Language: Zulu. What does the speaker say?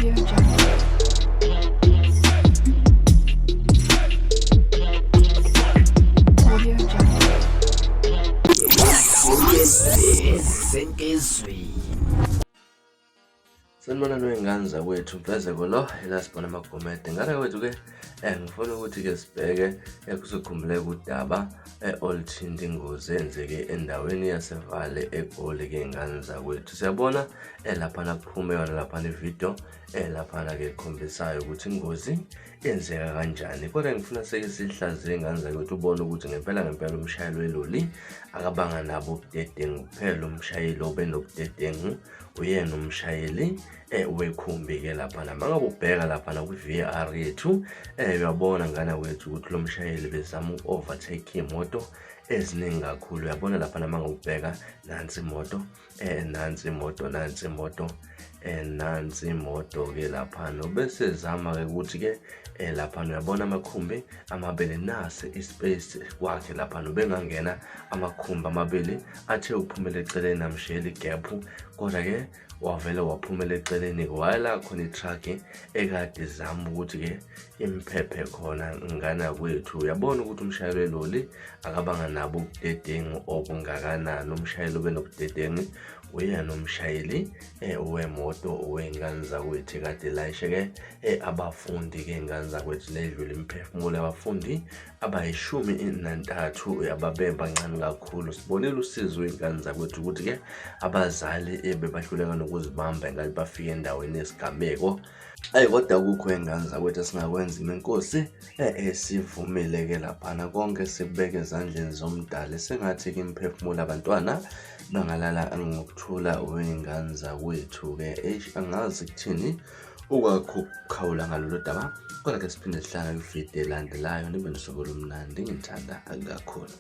Audio Jungle. Audio Jungle. Sanibona noyingane zakwethu mfezeko lo elasibona amagomede ngane kwethu ke ngifuna ukuthi ke sibheke kusikhumbuleke udaba oluthinta ingozi eyenzeke endaweni yaseVale eGoli ke ingane zakwethu. Siyabona lapha kuphume yona lapha ivideo lapha ke ikhombisayo ukuthi ingozi yenzeka kanjani. Kodwa ngifuna seke sihlaziye ingane zakwethu ubone ukuthi ngempela umshayeli weloli akabanga nabo ubudedengu kuphela. Umshayeli obenobudedengu uyena umshayeli wekhumbi-ke lapha mangabe ubheka lapha kwi-VAR yethu uyabona ngane wethu ukuthi lo mshayeli bezama uku-overtake imoto eziningi kakhulu. Uyabona lapha mangabe ubheka nansi imoto nansi imoto-ke lapha bese zama-ke ukuthi-ke lapha uyabona amakhumbi amabili nasi ispace kwakhe lapha bengangena amakhumbi amabili athe ukuphumela eceleni amshayela igaphu, kodwa-ke wavele waphumela eceleni wala khona itruck ekade izama ukuthi-ke imphephe khona ngana kwethu. Uyabona ukuthi umshayeli weloli akabanga nabo ubudedengu obungakanani. Umshayeli obenobudedengu uyena umshayeli wemoto wey'ngane zakwethu kade layishe-ke abafundi-ke ingane zakwethu nedlula imiphefumulo yabafundi abayi-13 ababe bancane kakhulu. Sibonile usizo wey'ngane zakwethu ukuthi-ke abazali bebahluleka nokuzibamba engathi bafike endaweni yesigameko. Kodwa kukho iy'ngane zakwethu esingakwenza inkosi esivumile-ke laphana konke sikubeka ezandleni zomdali. Sengathi-ke imiphefumulo abantwana bangalala ngokuthula wey'ngane zakwethu-ke. Angazi kuthini ukwakho ukukhawula ngalolu daba, kodwa ke siphinde sihlala kwividiyo elandelayo. Nibe nosuku olumnandi, ngithanda kakhulu.